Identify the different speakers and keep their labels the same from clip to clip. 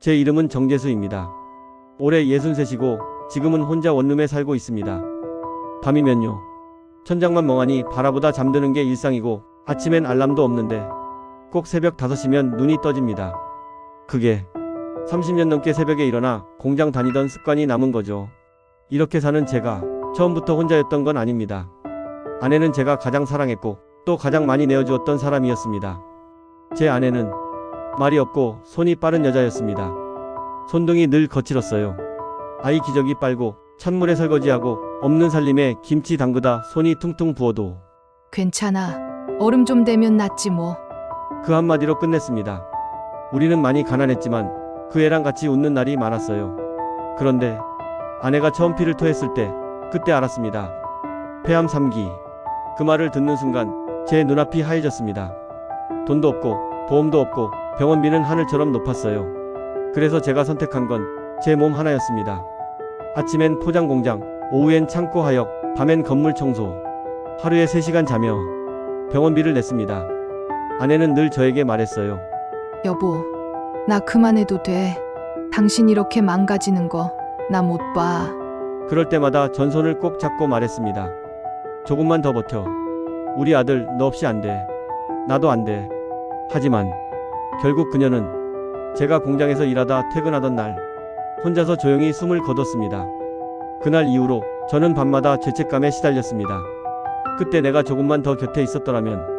Speaker 1: 제 이름은 정재수입니다. 올해 63이고 지금은 혼자 원룸에 살고 있습니다. 밤이면요. 천장만 멍하니 바라보다 잠드는 게 일상이고 아침엔 알람도 없는데 꼭 새벽 5시면 눈이 떠집니다. 그게 30년 넘게 새벽에 일어나 공장 다니던 습관이 남은 거죠. 이렇게 사는 제가 처음부터 혼자였던 건 아닙니다. 아내는 제가 가장 사랑했고 또 가장 많이 내어주었던 사람이었습니다. 제 아내는 말이 없고 손이 빠른 여자였습니다. 손등이 늘 거칠었어요. 아이 기저귀 빨고 찬물에 설거지하고 없는 살림에 김치 담그다 손이 퉁퉁 부어도
Speaker 2: 괜찮아. 얼음 좀 되면 낫지 뭐.
Speaker 1: 그 한마디로 끝냈습니다. 우리는 많이 가난했지만 그 애랑 같이 웃는 날이 많았어요. 그런데 아내가 처음 피를 토했을 때 그때 알았습니다. 폐암 3기. 그 말을 듣는 순간 제 눈앞이 하얘졌습니다. 돈도 없고 보험도 없고 병원비는 하늘처럼 높았어요. 그래서 제가 선택한 건 제 몸 하나였습니다. 아침엔 포장 공장, 오후엔 창고 하역, 밤엔 건물 청소. 하루에 3시간 자며 병원비를 냈습니다. 아내는 늘 저에게 말했어요.
Speaker 2: 여보, 나 그만해도 돼. 당신 이렇게 망가지는 거 나 못 봐.
Speaker 1: 그럴 때마다 전손을 꼭 잡고 말했습니다. 조금만 더 버텨. 우리 아들 너 없이 안 돼. 나도 안 돼. 하지만 결국 그녀는 제가 공장에서 일하다 퇴근하던 날 혼자서 조용히 숨을 거뒀습니다. 그날 이후로 저는 밤마다 죄책감에 시달렸습니다. 그때 내가 조금만 더 곁에 있었더라면.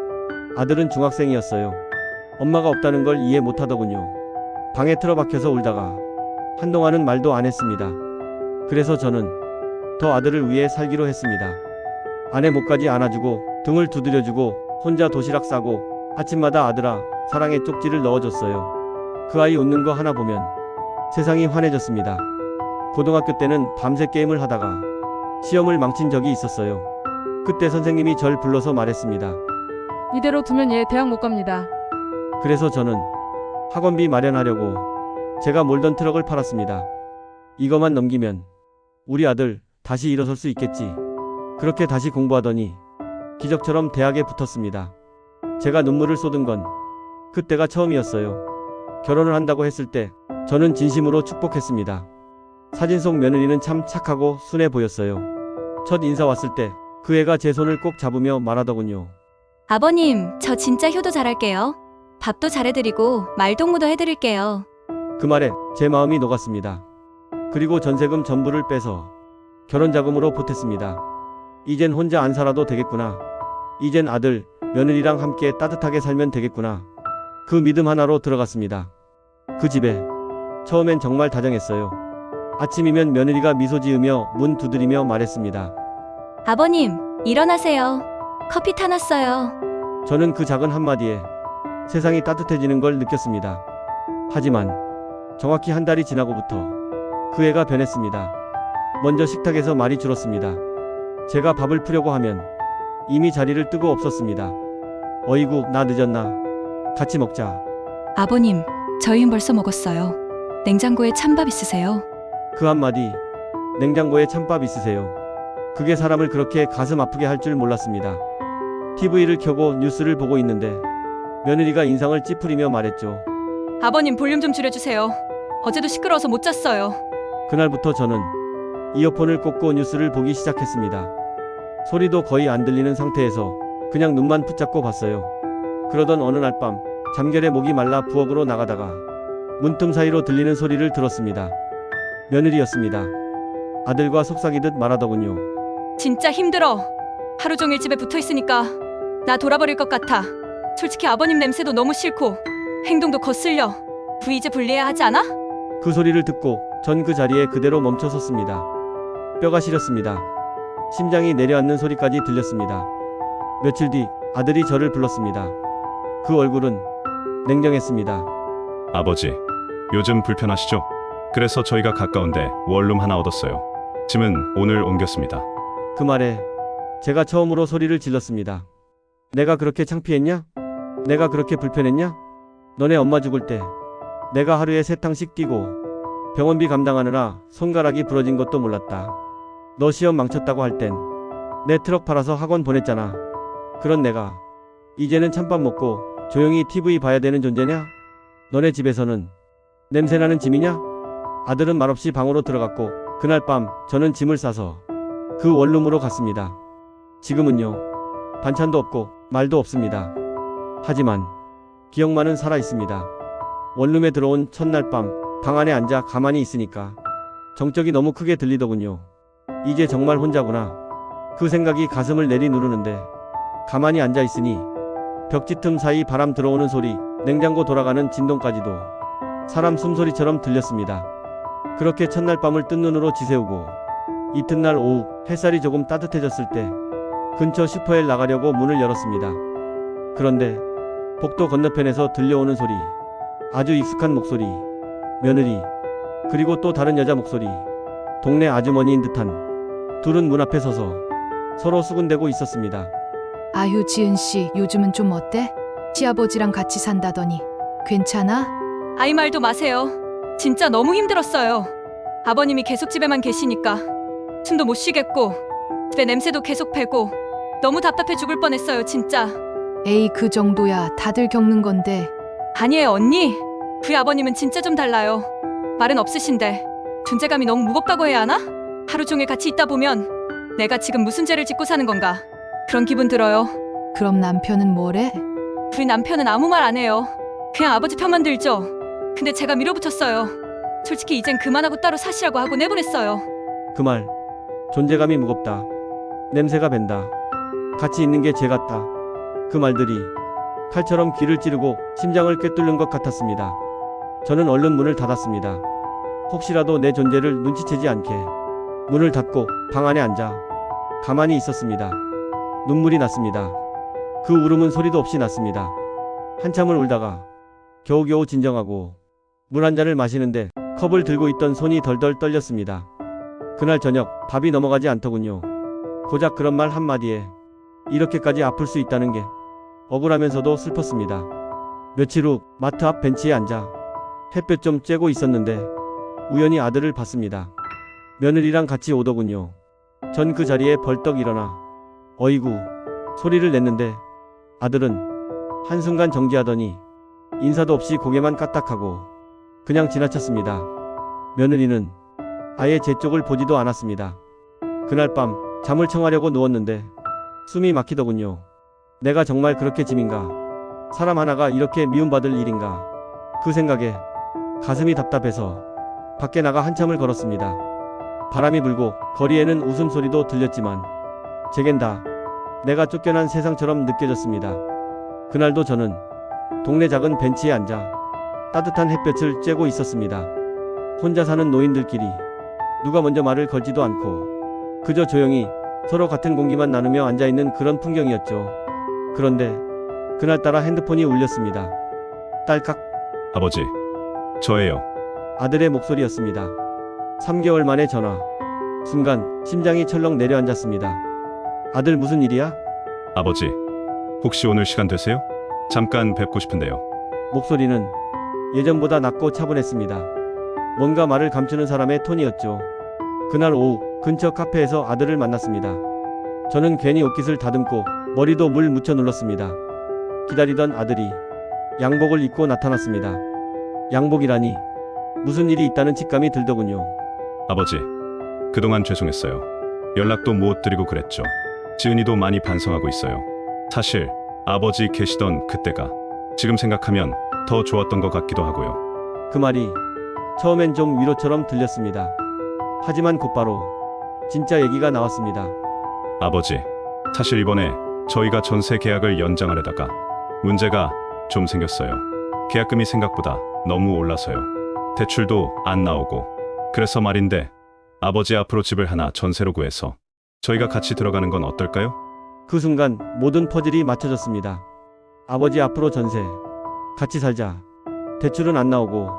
Speaker 1: 아들은 중학생이었어요. 엄마가 없다는 걸 이해 못하더군요. 방에 틀어박혀서 울다가 한동안은 말도 안 했습니다. 그래서 저는 더 아들을 위해 살기로 했습니다. 아내 목까지 안아주고 등을 두드려주고 혼자 도시락 싸고 아침마다 아들아 사랑의 쪽지를 넣어줬어요. 그 아이 웃는 거 하나 보면 세상이 환해졌습니다. 고등학교 때는 밤새 게임을 하다가 시험을 망친 적이 있었어요. 그때 선생님이 절 불러서 말했습니다.
Speaker 3: 이대로 두면 얘 대학 못 갑니다.
Speaker 1: 그래서 저는 학원비 마련하려고 제가 몰던 트럭을 팔았습니다. 이것만 넘기면 우리 아들 다시 일어설 수 있겠지. 그렇게 다시 공부하더니 기적처럼 대학에 붙었습니다. 제가 눈물을 쏟은 건 그때가 처음이었어요. 결혼을 한다고 했을 때 저는 진심으로 축복했습니다. 사진 속 며느리는 참 착하고 순해 보였어요. 첫 인사 왔을 때 그 애가 제 손을 꼭 잡으며 말하더군요.
Speaker 4: 아버님, 저 진짜 효도 잘할게요. 밥도 잘해드리고 말동무도 해드릴게요.
Speaker 1: 그 말에 제 마음이 녹았습니다. 그리고 전세금 전부를 빼서 결혼자금으로 보탰습니다. 이젠 혼자 안 살아도 되겠구나. 이젠 아들, 며느리랑 함께 따뜻하게 살면 되겠구나. 그 믿음 하나로 들어갔습니다. 그 집에 처음엔 정말 다정했어요. 아침이면 며느리가 미소 지으며 문 두드리며 말했습니다.
Speaker 4: 아버님, 일어나세요. 커피 타놨어요.
Speaker 1: 저는 그 작은 한마디에 세상이 따뜻해지는 걸 느꼈습니다. 하지만 정확히 한 달이 지나고부터 그 애가 변했습니다. 먼저 식탁에서 말이 줄었습니다. 제가 밥을 푸려고 하면 이미 자리를 뜨고 없었습니다. 어이구, 나 늦었나? 같이 먹자.
Speaker 4: 아버님, 저희는 벌써 먹었어요. 냉장고에 찬밥 있으세요?
Speaker 1: 그 한마디, 냉장고에 찬밥 있으세요? 그게 사람을 그렇게 가슴 아프게 할 줄 몰랐습니다. TV를 켜고 뉴스를 보고 있는데 며느리가 인상을 찌푸리며 말했죠.
Speaker 4: 아버님, 볼륨 좀 줄여주세요. 어제도 시끄러워서 못 잤어요.
Speaker 1: 그날부터 저는 이어폰을 꽂고 뉴스를 보기 시작했습니다. 소리도 거의 안 들리는 상태에서 그냥 눈만 붙잡고 봤어요. 그러던 어느 날 밤 잠결에 목이 말라 부엌으로 나가다가 문틈 사이로 들리는 소리를 들었습니다. 며느리였습니다. 아들과 속삭이듯 말하더군요.
Speaker 4: 진짜 힘들어. 하루 종일 집에 붙어 있으니까 나 돌아버릴 것 같아. 솔직히 아버님 냄새도 너무 싫고 행동도 거슬려. 이제 분리해야 하지 않아?
Speaker 1: 그 소리를 듣고 전 그 자리에 그대로 멈춰 섰습니다. 뼈가 시렸습니다. 심장이 내려앉는 소리까지 들렸습니다. 며칠 뒤 아들이 저를 불렀습니다. 그 얼굴은 냉정했습니다.
Speaker 5: 아버지, 요즘 불편하시죠? 그래서 저희가 가까운데 원룸 하나 얻었어요. 짐은 오늘 옮겼습니다.
Speaker 1: 그 말에 제가 처음으로 소리를 질렀습니다. 내가 그렇게 창피했냐? 내가 그렇게 불편했냐? 너네 엄마 죽을 때 내가 하루에 3탕씩 뛰고 병원비 감당하느라 손가락이 부러진 것도 몰랐다. 너 시험 망쳤다고 할 땐 내 트럭 팔아서 학원 보냈잖아. 그런 내가 이제는 찬밥 먹고 조용히 TV 봐야 되는 존재냐? 너네 집에서는 냄새나는 짐이냐? 아들은 말없이 방으로 들어갔고 그날 밤 저는 짐을 싸서 그 원룸으로 갔습니다. 지금은요. 반찬도 없고 말도 없습니다. 하지만 기억만은 살아 있습니다. 원룸에 들어온 첫날 밤 방 안에 앉아 가만히 있으니까 정적이 너무 크게 들리더군요. 이제 정말 혼자구나. 그 생각이 가슴을 내리누르는데 가만히 앉아 있으니 벽지 틈 사이 바람 들어오는 소리, 냉장고 돌아가는 진동까지도 사람 숨소리처럼 들렸습니다. 그렇게 첫날 밤을 뜬 눈으로 지새우고 이튿날 오후 햇살이 조금 따뜻해졌을 때 근처 슈퍼에 나가려고 문을 열었습니다. 그런데 복도 건너편에서 들려오는 소리, 아주 익숙한 목소리, 며느리, 그리고 또 다른 여자 목소리, 동네 아주머니인 듯한 둘은 문 앞에 서서 서로 수군대고 있었습니다.
Speaker 2: 아휴, 지은씨, 요즘은 좀 어때? 시아버지랑 같이 산다더니 괜찮아?
Speaker 4: 아이 말도 마세요. 진짜 너무 힘들었어요. 아버님이 계속 집에만 계시니까 숨도 못 쉬겠고 집에 냄새도 계속 배고 너무 답답해 죽을 뻔했어요, 진짜.
Speaker 2: 에이, 그 정도야. 다들 겪는 건데.
Speaker 4: 아니에요, 언니. 우리 아버님은 진짜 좀 달라요. 말은 없으신데 존재감이 너무 무겁다고 해야 하나? 하루 종일 같이 있다 보면 내가 지금 무슨 죄를 짓고 사는 건가 그런 기분 들어요.
Speaker 2: 그럼 남편은 뭐래?
Speaker 4: 우리 남편은 아무 말 안 해요. 그냥 아버지 편만 들죠. 근데 제가 밀어붙였어요. 솔직히 이젠 그만하고 따로 사시라고 하고 내보냈어요.
Speaker 1: 그 말, 존재감이 무겁다. 냄새가 밴다. 같이 있는 게 죄 같다. 그 말들이 칼처럼 귀를 찌르고 심장을 꿰뚫는 것 같았습니다. 저는 얼른 문을 닫았습니다. 혹시라도 내 존재를 눈치채지 않게 문을 닫고 방 안에 앉아 가만히 있었습니다. 눈물이 났습니다. 그 울음은 소리도 없이 났습니다. 한참을 울다가 겨우겨우 진정하고 물 한 잔을 마시는데 컵을 들고 있던 손이 덜덜 떨렸습니다. 그날 저녁 밥이 넘어가지 않더군요. 고작 그런 말 한마디에 이렇게까지 아플 수 있다는 게 억울하면서도 슬펐습니다. 며칠 후 마트 앞 벤치에 앉아 햇볕 좀 쬐고 있었는데 우연히 아들을 봤습니다. 며느리랑 같이 오더군요. 전 그 자리에 벌떡 일어나 어이구 소리를 냈는데 아들은 한순간 정지하더니 인사도 없이 고개만 까딱하고 그냥 지나쳤습니다. 며느리는 아예 제 쪽을 보지도 않았습니다. 그날 밤 잠을 청하려고 누웠는데 숨이 막히더군요. 내가 정말 그렇게 짐인가? 사람 하나가 이렇게 미움받을 일인가? 그 생각에 가슴이 답답해서 밖에 나가 한참을 걸었습니다. 바람이 불고 거리에는 웃음소리도 들렸지만 제겐 다 내가 쫓겨난 세상처럼 느껴졌습니다. 그날도 저는 동네 작은 벤치에 앉아 따뜻한 햇볕을 쬐고 있었습니다. 혼자 사는 노인들끼리 누가 먼저 말을 걸지도 않고 그저 조용히 서로 같은 공기만 나누며 앉아있는 그런 풍경이었죠. 그런데 그날따라 핸드폰이 울렸습니다. 딸깍.
Speaker 5: 아버지, 저예요.
Speaker 1: 아들의 목소리였습니다. 3개월 만에 전화. 순간 심장이 철렁 내려앉았습니다. 아들, 무슨 일이야?
Speaker 5: 아버지, 혹시 오늘 시간 되세요? 잠깐 뵙고 싶은데요.
Speaker 1: 목소리는 예전보다 낮고 차분했습니다. 뭔가 말을 감추는 사람의 톤이었죠. 그날 오후 근처 카페에서 아들을 만났습니다. 저는 괜히 옷깃을 다듬고 머리도 물 묻혀 눌렀습니다. 기다리던 아들이 양복을 입고 나타났습니다. 양복이라니 무슨 일이 있다는 직감이 들더군요.
Speaker 5: 아버지, 그동안 죄송했어요. 연락도 못 드리고 그랬죠. 지은이도 많이 반성하고 있어요. 사실 아버지 계시던 그때가 지금 생각하면 더 좋았던 것 같기도 하고요.
Speaker 1: 그 말이 처음엔 좀 위로처럼 들렸습니다. 하지만 곧바로 진짜 얘기가 나왔습니다.
Speaker 5: 아버지, 사실 이번에 저희가 전세 계약을 연장하려다가 문제가 좀 생겼어요. 계약금이 생각보다 너무 올라서요. 대출도 안 나오고. 그래서 말인데 아버지 앞으로 집을 하나 전세로 구해서 저희가 같이 들어가는 건 어떨까요?
Speaker 1: 그 순간 모든 퍼즐이 맞춰졌습니다. 아버지 앞으로 전세, 같이 살자, 대출은 안 나오고.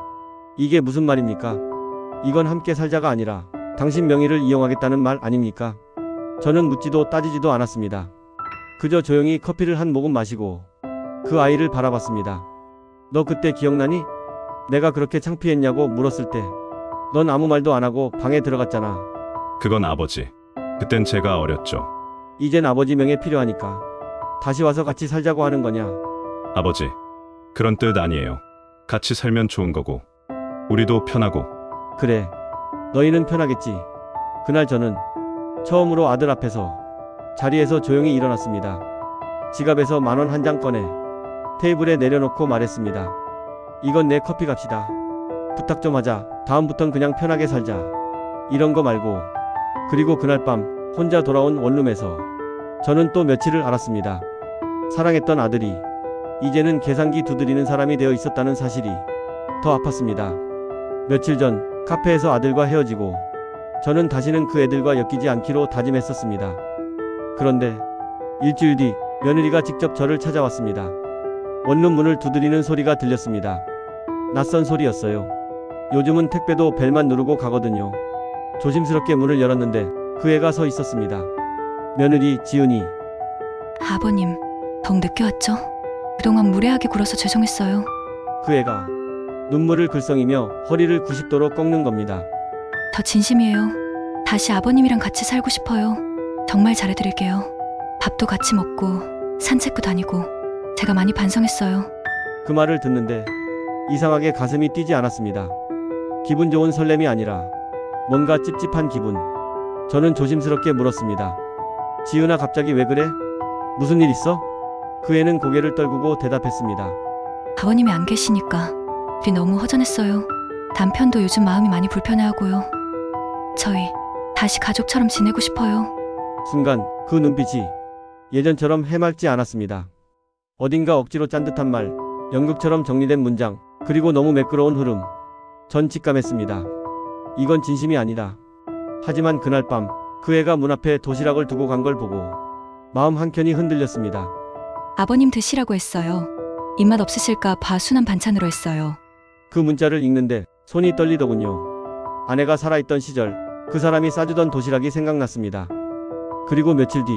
Speaker 1: 이게 무슨 말입니까? 이건 함께 살자가 아니라 당신 명의를 이용하겠다는 말 아닙니까? 저는 묻지도 따지지도 않았습니다. 그저 조용히 커피를 한 모금 마시고 그 아이를 바라봤습니다. 너 그때 기억나니? 내가 그렇게 창피했냐고 물었을 때 넌 아무 말도 안 하고 방에 들어갔잖아.
Speaker 5: 그건 아버지, 그땐 제가 어렸죠.
Speaker 1: 이젠 아버지 명예 필요하니까 다시 와서 같이 살자고 하는 거냐?
Speaker 5: 아버지, 그런 뜻 아니에요. 같이 살면 좋은 거고 우리도 편하고.
Speaker 1: 그래. 너희는 편하겠지. 그날 저는 처음으로 아들 앞에서 자리에서 조용히 일어났습니다. 지갑에서 10,000원 한 장 꺼내 테이블에 내려놓고 말했습니다. 이건 내 커피 값이다. 부탁 좀 하자. 다음부턴 그냥 편하게 살자. 이런 거 말고. 그리고 그날 밤 혼자 돌아온 원룸에서 저는 또 며칠을 알았습니다. 사랑했던 아들이 이제는 계산기 두드리는 사람이 되어 있었다는 사실이 더 아팠습니다. 며칠 전 카페에서 아들과 헤어지고 저는 다시는 그 애들과 엮이지 않기로 다짐했었습니다. 그런데 일주일 뒤 며느리가 직접 저를 찾아왔습니다. 원룸 문을 두드리는 소리가 들렸습니다. 낯선 소리였어요. 요즘은 택배도 벨만 누르고 가거든요. 조심스럽게 문을 열었는데 그 애가 서 있었습니다. 며느리 지은이.
Speaker 4: 아버님, 덕 늦게 왔죠? 그동안 무례하게 굴어서 죄송했어요.
Speaker 1: 그 애가 눈물을 글썽이며 허리를 90도로 꺾는 겁니다.
Speaker 4: 저 진심이에요. 다시 아버님이랑 같이 살고 싶어요. 정말 잘해드릴게요. 밥도 같이 먹고 산책도 다니고 제가 많이 반성했어요.
Speaker 1: 그 말을 듣는데 이상하게 가슴이 뛰지 않았습니다. 기분 좋은 설렘이 아니라 뭔가 찝찝한 기분. 저는 조심스럽게 물었습니다. 지은아, 갑자기 왜 그래? 무슨 일 있어? 그 애는 고개를 떨구고 대답했습니다.
Speaker 4: 아버님이 안 계시니까 우리 너무 허전했어요. 남편도 요즘 마음이 많이 불편해하고요. 저희 다시 가족처럼 지내고 싶어요.
Speaker 1: 순간 그 눈빛이 예전처럼 해맑지 않았습니다. 어딘가 억지로 짠 듯한 말, 연극처럼 정리된 문장, 그리고 너무 매끄러운 흐름. 전 직감했습니다. 이건 진심이 아니다. 하지만 그날 밤 그 애가 문 앞에 도시락을 두고 간 걸 보고 마음 한켠이 흔들렸습니다.
Speaker 4: 아버님 드시라고 했어요. 입맛 없으실까 봐 순한 반찬으로 했어요.
Speaker 1: 그 문자를 읽는데 손이 떨리더군요. 아내가 살아있던 시절 그 사람이 싸주던 도시락이 생각났습니다. 그리고 며칠 뒤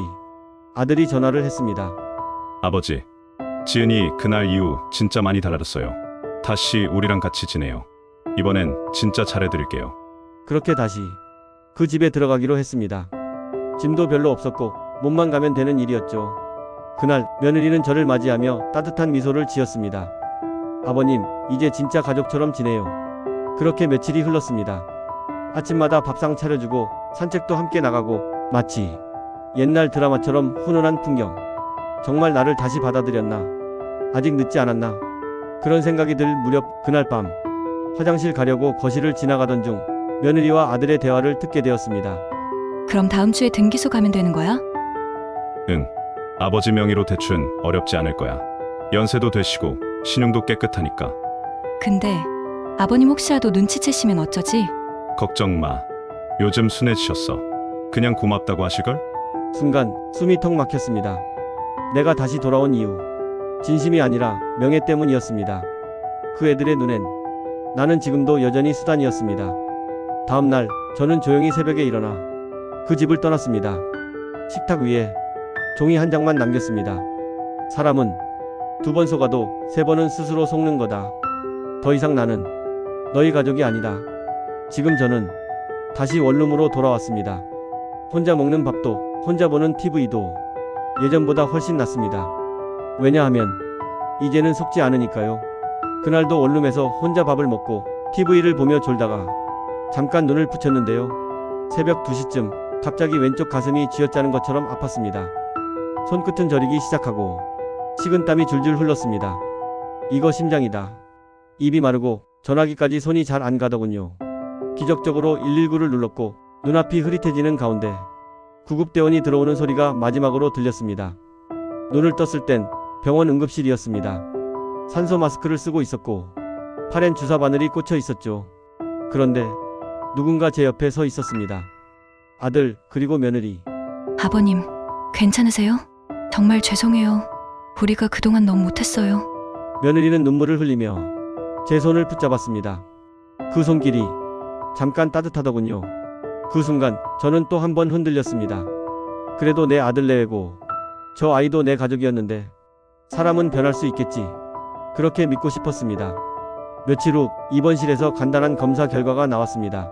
Speaker 1: 아들이 전화를 했습니다.
Speaker 5: 아버지, 지은이 그날 이후 진짜 많이 달라졌어요. 다시 우리랑 같이 지내요. 이번엔 진짜 잘해드릴게요.
Speaker 1: 그렇게 다시 그 집에 들어가기로 했습니다. 짐도 별로 없었고 몸만 가면 되는 일이었죠. 그날 며느리는 저를 맞이하며 따뜻한 미소를 지었습니다. 아버님, 이제 진짜 가족처럼 지내요. 그렇게 며칠이 흘렀습니다. 아침마다 밥상 차려주고 산책도 함께 나가고 마치 옛날 드라마처럼 훈훈한 풍경. 정말 나를 다시 받아들였나? 아직 늦지 않았나? 그런 생각이 들 무렵 그날 밤 화장실 가려고 거실을 지나가던 중 며느리와 아들의 대화를 듣게 되었습니다.
Speaker 4: 그럼 다음 주에 등기소 가면 되는 거야?
Speaker 5: 응. 아버지 명의로 대출은 어렵지 않을 거야. 연세도 되시고 신용도 깨끗하니까.
Speaker 4: 근데 아버님 혹시라도 눈치채시면 어쩌지?
Speaker 5: 걱정 마. 요즘 순해지셨어. 그냥 고맙다고 하실걸?
Speaker 1: 순간 숨이 턱 막혔습니다. 내가 다시 돌아온 이유, 진심이 아니라 명예 때문이었습니다. 그 애들의 눈엔 나는 지금도 여전히 수단이었습니다. 다음 날 저는 조용히 새벽에 일어나 그 집을 떠났습니다. 식탁 위에 종이 한 장만 남겼습니다. 사람은 2번 속아도 3번은 스스로 속는 거다. 더 이상 나는 너희 가족이 아니다. 지금 저는 다시 원룸으로 돌아왔습니다. 혼자 먹는 밥도 혼자 보는 TV도 예전보다 훨씬 낫습니다. 왜냐하면 이제는 속지 않으니까요. 그날도 원룸에서 혼자 밥을 먹고 TV를 보며 졸다가 잠깐 눈을 붙였는데요. 새벽 2시쯤 갑자기 왼쪽 가슴이 쥐어짜는 것처럼 아팠습니다. 손끝은 저리기 시작하고 식은땀이 줄줄 흘렀습니다. 이거 심장이다. 입이 마르고 전화기까지 손이 잘 안 가더군요. 기적적으로 119를 눌렀고 눈앞이 흐릿해지는 가운데 구급대원이 들어오는 소리가 마지막으로 들렸습니다. 눈을 떴을 땐 병원 응급실이었습니다. 산소 마스크를 쓰고 있었고 팔엔 주사 바늘이 꽂혀 있었죠. 그런데 누군가 제 옆에 서 있었습니다. 아들, 그리고 며느리.
Speaker 4: 아버님, 괜찮으세요? 정말 죄송해요. 우리가 그동안 너무 못했어요.
Speaker 1: 며느리는 눈물을 흘리며 제 손을 붙잡았습니다. 그 손길이 잠깐 따뜻하더군요. 그 순간 저는 또 한 번 흔들렸습니다. 그래도 내 아들 내외고 저 아이도 내 가족이었는데 사람은 변할 수 있겠지. 그렇게 믿고 싶었습니다. 며칠 후 입원실에서 간단한 검사 결과가 나왔습니다.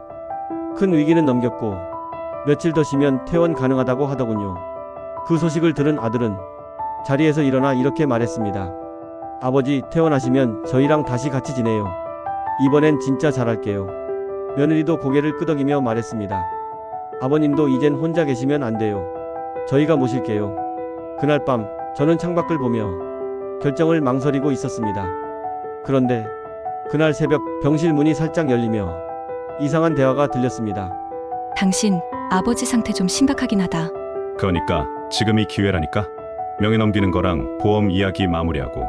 Speaker 1: 큰 위기는 넘겼고 며칠 더 쉬면 퇴원 가능하다고 하더군요. 그 소식을 들은 아들은 자리에서 일어나 이렇게 말했습니다. 아버지, 퇴원하시면 저희랑 다시 같이 지내요. 이번엔 진짜 잘할게요. 며느리도 고개를 끄덕이며 말했습니다. 아버님도 이젠 혼자 계시면 안 돼요. 저희가 모실게요. 그날 밤 저는 창밖을 보며 결정을 망설이고 있었습니다. 그런데 그날 새벽 병실 문이 살짝 열리며 이상한 대화가 들렸습니다.
Speaker 4: 당신 아버지 상태 좀 심각하긴 하다.
Speaker 5: 그러니까 지금이 기회라니까. 명예 넘기는 거랑 보험 이야기 마무리하고.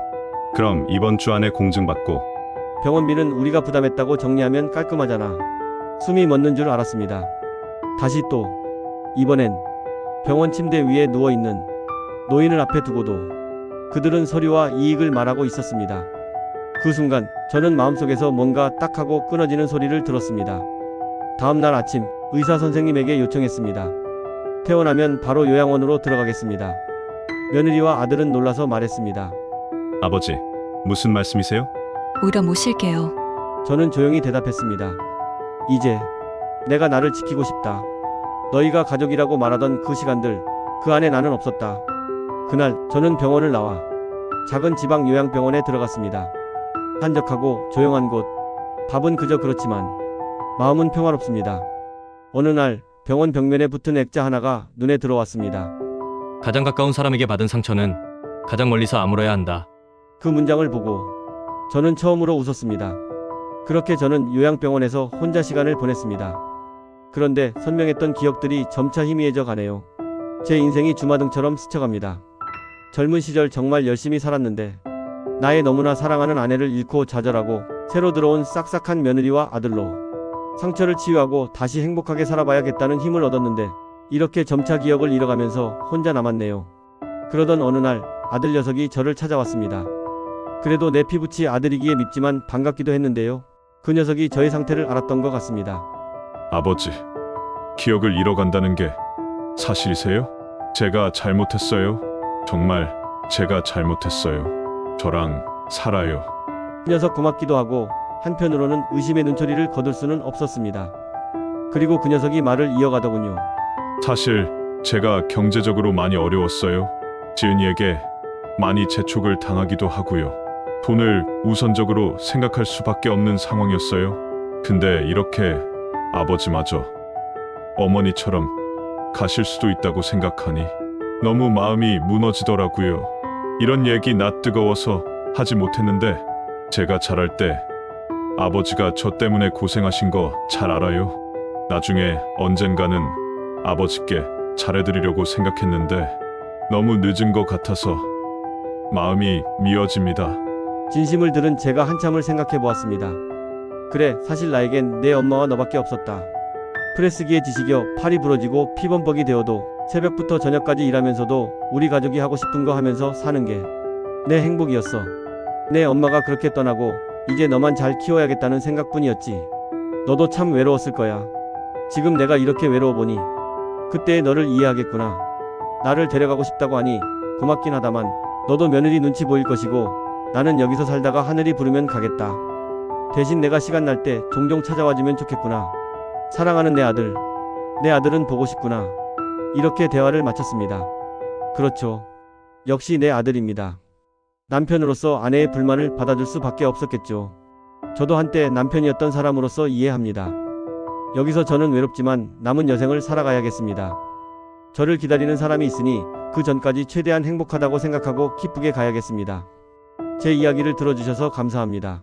Speaker 5: 그럼 이번 주 안에 공증받고.
Speaker 1: 병원비는 우리가 부담했다고 정리하면 깔끔하잖아. 숨이 멎는 줄 알았습니다. 다시 또 이번엔 병원 침대 위에 누워있는 노인을 앞에 두고도 그들은 서류와 이익을 말하고 있었습니다. 그 순간 저는 마음속에서 뭔가 딱 하고 끊어지는 소리를 들었습니다. 다음 날 아침 의사 선생님에게 요청했습니다. 퇴원하면 바로 요양원으로 들어가겠습니다. 며느리와 아들은 놀라서 말했습니다.
Speaker 5: 아버지, 무슨 말씀이세요?
Speaker 4: 오히려 모실게요.
Speaker 1: 저는 조용히 대답했습니다. 이제 내가 나를 지키고 싶다. 너희가 가족이라고 말하던 그 시간들, 그 안에 나는 없었다. 그날 저는 병원을 나와 작은 지방 요양병원에 들어갔습니다. 한적하고 조용한 곳, 밥은 그저 그렇지만 마음은 평화롭습니다. 어느 날 병원 벽면에 붙은 액자 하나가 눈에 들어왔습니다.
Speaker 6: 가장 가까운 사람에게 받은 상처는 가장 멀리서 아물어야 한다.
Speaker 1: 그 문장을 보고 저는 처음으로 웃었습니다. 그렇게 저는 요양병원에서 혼자 시간을 보냈습니다. 그런데 선명했던 기억들이 점차 희미해져 가네요. 제 인생이 주마등처럼 스쳐갑니다. 젊은 시절 정말 열심히 살았는데 나의 너무나 사랑하는 아내를 잃고 좌절하고 새로 들어온 싹싹한 며느리와 아들로 상처를 치유하고 다시 행복하게 살아봐야겠다는 힘을 얻었는데 이렇게 점차 기억을 잃어가면서 혼자 남았네요. 그러던 어느 날 아들 녀석이 저를 찾아왔습니다. 그래도 내 피부치 아들이기에 밉지만 반갑기도 했는데요. 그 녀석이 저의 상태를 알았던 것 같습니다.
Speaker 7: 아버지, 기억을 잃어간다는 게 사실이세요? 제가 잘못했어요. 정말 제가 잘못했어요. 저랑 살아요.
Speaker 1: 그 녀석 고맙기도 하고 한편으로는 의심의 눈초리를 거둘 수는 없었습니다. 그리고 그 녀석이 말을 이어가더군요.
Speaker 7: 사실 제가 경제적으로 많이 어려웠어요. 지은이에게 많이 재촉을 당하기도 하고요. 돈을 우선적으로 생각할 수밖에 없는 상황이었어요. 근데 이렇게 아버지마저 어머니처럼 가실 수도 있다고 생각하니 너무 마음이 무너지더라고요. 이런 얘기 나 뜨거워서 하지 못했는데 제가 자랄 때 아버지가 저 때문에 고생하신 거 잘 알아요. 나중에 언젠가는 아버지께 잘해드리려고 생각했는데 너무 늦은 것 같아서 마음이 미어집니다.
Speaker 1: 진심을 들은 제가 한참을 생각해 보았습니다. 그래, 사실 나에겐 내 엄마와 너밖에 없었다. 프레스기에 지시겨 팔이 부러지고 피범벅이 되어도 새벽부터 저녁까지 일하면서도 우리 가족이 하고 싶은 거 하면서 사는 게 내 행복이었어. 내 엄마가 그렇게 떠나고 이제 너만 잘 키워야겠다는 생각뿐이었지. 너도 참 외로웠을 거야. 지금 내가 이렇게 외로워 보니 그때의 너를 이해하겠구나. 나를 데려가고 싶다고 하니 고맙긴 하다만 너도 며느리 눈치 보일 것이고 나는 여기서 살다가 하늘이 부르면 가겠다. 대신 내가 시간 날 때 종종 찾아와주면 좋겠구나. 사랑하는 내 아들, 내 아들은 보고 싶구나. 이렇게 대화를 마쳤습니다. 그렇죠. 역시 내 아들입니다. 남편으로서 아내의 불만을 받아줄 수밖에 없었겠죠. 저도 한때 남편이었던 사람으로서 이해합니다. 여기서 저는 외롭지만 남은 여생을 살아가야겠습니다. 저를 기다리는 사람이 있으니 그 전까지 최대한 행복하다고 생각하고 기쁘게 가야겠습니다. 제 이야기를 들어주셔서 감사합니다.